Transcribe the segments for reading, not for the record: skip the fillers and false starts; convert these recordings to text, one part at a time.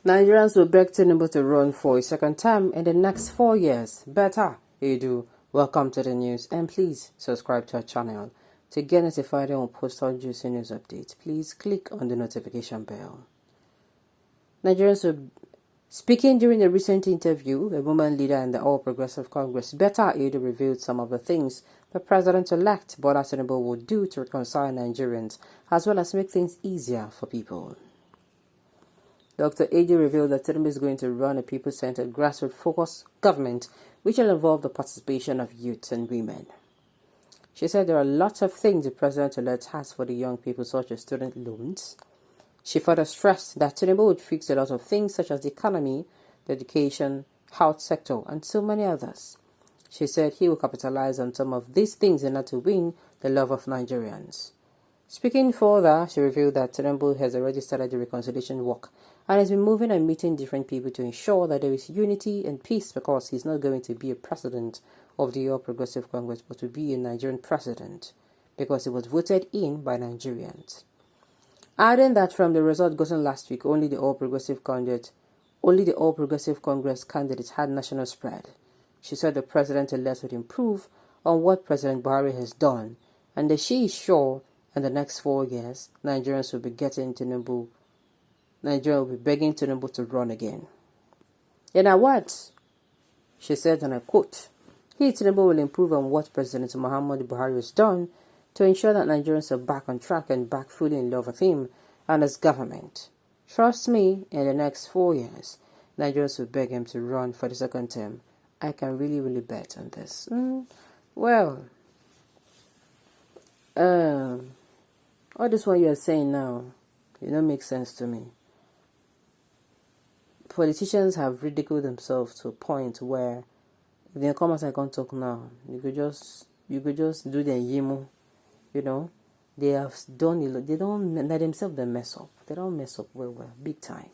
Nigerians will beg Tinubu to run for a second term in the next 4 years. Better you do. Welcome to the news, and please subscribe to our channel. To get notified when we post our juicy news updates, please click on the notification bell. Nigerians will... Speaking during a recent interview, a woman leader in the All Progressive Congress, Betta Edu, revealed some of the things the President-elect Bola Tinubu would do to reconcile Nigerians, as well as make things easier for people. Dr. Edu revealed that Tinubu is going to run a people-centered, grassroots-focused government, which will involve the participation of youth and women. She said there are lots of things the President-elect has for the young people, such as student loans. She further stressed that Tinubu would fix a lot of things such as the economy, the education, health sector, and so many others. She said he will capitalize on some of these things in order to win the love of Nigerians. Speaking further, she revealed that Tinubu has already started the reconciliation work and has been moving and meeting different people to ensure that there is unity and peace, because he's not going to be a president of the All Progressive Congress, but to be a Nigerian president because he was voted in by Nigerians. Adding that from the result gotten last week, only the All Progressive Congress candidates had national spread. She said the president-elect would improve on what President Buhari has done, and that she is sure in the next 4 years, Nigerians will be begging Tinubu to run again. In her words, she said, and I quote, Tinubu will improve on what President Muhammadu Buhari has done to ensure that Nigerians are back on track and back fully in love with him and his government. Trust me, in the next 4 years, Nigerians will beg him to run for the second term. I can really bet on this. All this one you are saying now, it don't make sense to me. Politicians have ridiculed themselves to a point where if they come out and can't talk now, you could just do the yimu, They have done a lot. They don't let themselves they mess up. They don't mess up well. Big time.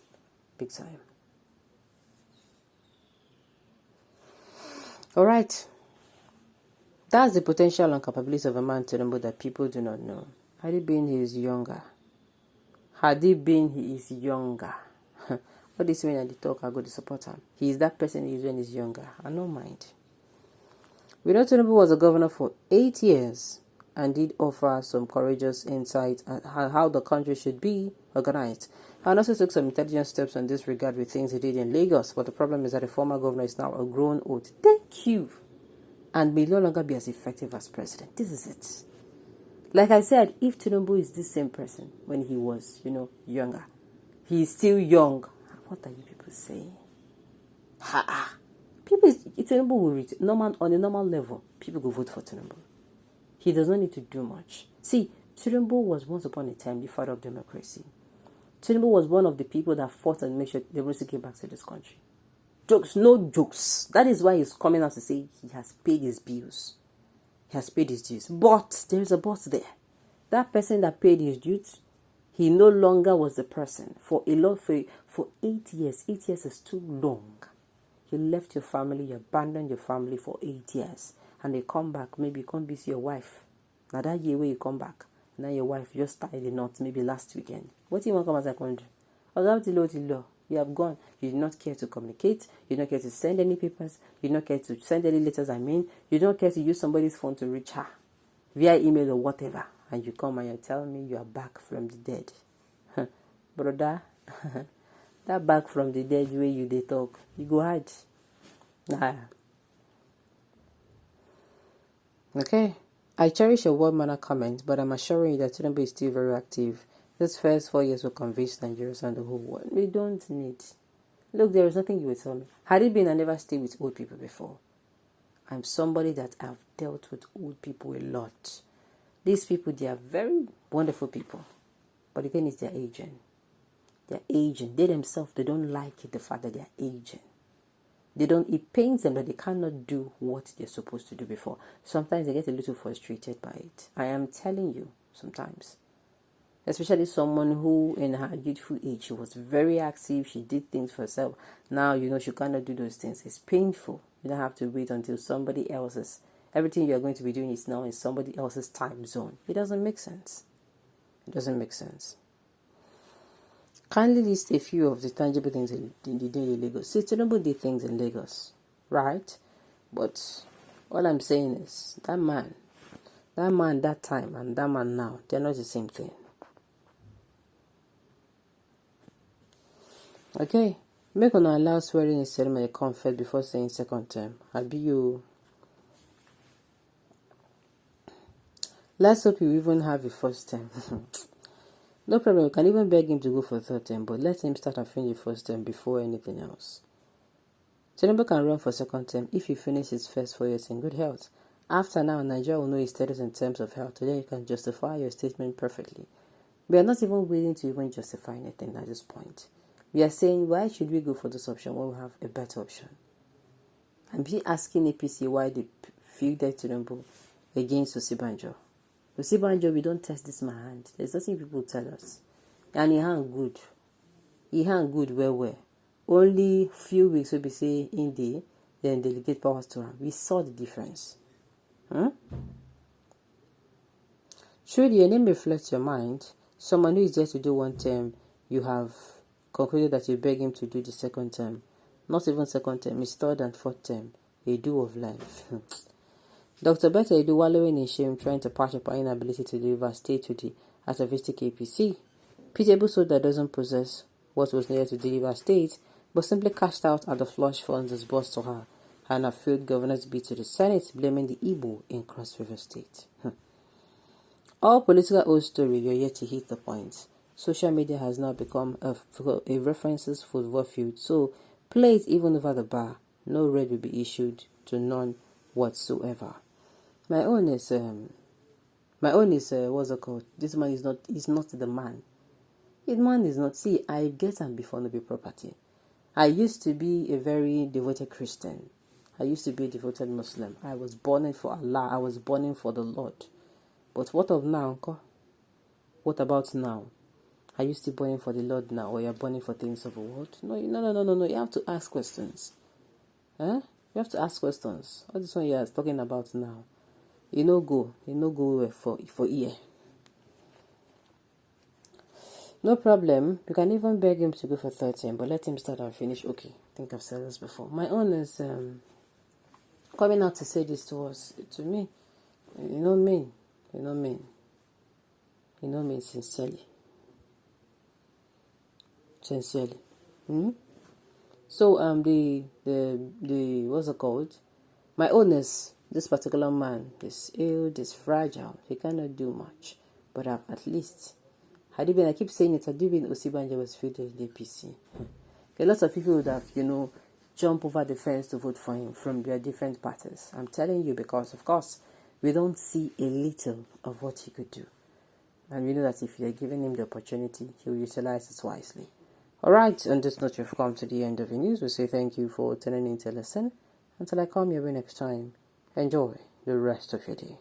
Alright. That's the potential and capabilities of a man Tinubu that people do not know. Had he been he is younger. What this mean at the talk, I go to support him. He is that person he is when he's younger. I don't mind. We know Tinubu was a governor for 8 years and did offer some courageous insight on how the country should be organized, and also took some intelligent steps in this regard with things he did in Lagos. But the problem is that the former governor is now a grown old. Thank you. And may no longer be as effective as president. This is it. Like I said, if Tinubu is this same person when he was, younger, he is still young. What are you people saying? Tinubu will reach on a normal level. People will vote for Tinubu. He does not need to do much. See, Tinubu was once upon a time the father of democracy. Tinubu was one of the people that fought and made sure democracy came back to this country. No jokes. That is why he's coming out to say he has paid his bills. He has paid his dues. But there is a but there. That person that paid his dues, he no longer was the person for 8 years. 8 years is too long. You left your family, you abandoned your family for 8 years, and they come back. Maybe you can't visit your wife. Now that year where you come back, now your wife just tied the knot maybe last weekend. What do you want to come as a country? You have gone. You did not care to communicate. You did not care to send any papers. You did not care to send any letters. You did not care to use somebody's phone to reach her via email or whatever. And you come and you tell me you are back from the dead. Brother, that back from the dead way you they talk, you go hide. Okay. I cherish your word manner comment, but I'm assuring you that Tinubu is still very active. This first 4 years will convince Nigerians and the whole world. We don't need. Look, there is nothing you will tell me. Had it been I never stayed with old people before. I'm somebody that have dealt with old people a lot. These people, they are very wonderful people. But the thing is, they're aging. They're aging. They themselves, they don't like it, the fact that they're aging. It pains them that they cannot do what they're supposed to do before. Sometimes they get a little frustrated by it. I am telling you, sometimes. Especially someone who, in her youthful age, she was very active. She did things for herself. Now, she cannot do those things. It's painful. You don't have to wait until somebody else's. Everything you're going to be doing is now in somebody else's time zone. It doesn't make sense. Kindly list a few of the tangible things in the day in Lagos. See, Tinubu did things in Lagos, right? But all I'm saying is that man that time and that man now, they're not the same thing. Okay, make una allow swearing in ceremony come first before saying second term. Abi you. Let's hope you even have a first term. No problem, you can even beg him to go for third term, but let him start and finish the first term before anything else. Tinubu can run for second term if he finishes his first 4 years in good health. After now, Nigeria will know his status in terms of health. Today, you can justify your statement perfectly. We are not even willing to even justify anything at this point. We are saying, why should we go for this option when we have a better option? And be asking APC why they fielded Tinubu against Osibanjo. Osibanjo, we don't test this man hand. There's nothing people tell us. And he hang good. He hang good well. Only few weeks will be say in the then delegate powers to him. We saw the difference. Should your name reflect your mind, someone who is there to do one term, you have concluded that you beg him to do the second term. Not even second term, it's third and fourth term. A do of life. Dr. Betta Edu wallowing in shame, trying to patch up our inability to deliver state to the atavistic APC. Pitiable soul that doesn't possess what was needed to deliver state, but simply cashed out at the flush funds disbursed to her and her failed governor's bid to the Senate, blaming the Igbo in Cross River State. All political old story, you're yet to hit the point. Social media has now become a references football field, so play it even over the bar. No red will be issued to none whatsoever. My own is what's it called? This man is not the man. The man is not. See, I get him before no be property. I used to be a very devoted Christian. I used to be a devoted Muslim. I was born for Allah. I was born for the Lord. But what of now, uncle? What about now? Are you still burning for the Lord now, or you're burning for things of the world? No. You have to ask questions. You have to ask questions. All this one you're talking about now. You no go for ear. No problem. You can even beg him to go for 13, but let him start and finish. Okay, I think I've said this before. My own is coming out to say this to me. You know me. Sincerely. So the what's it called? My own is this particular man is ill, is fragile. He cannot do much, but at least had it been, I keep saying it, had it been Osibanjo was fielded in the APC, a lot of people would have jump over the fence to vote for him from their different parties. I'm telling you, because of course we don't see a little of what he could do. And we know that if you're giving him the opportunity, he will utilize it wisely. Alright, on this note, we've come to the end of the news. We say thank you for tuning in to listen. Until I come your way next time, enjoy the rest of your day.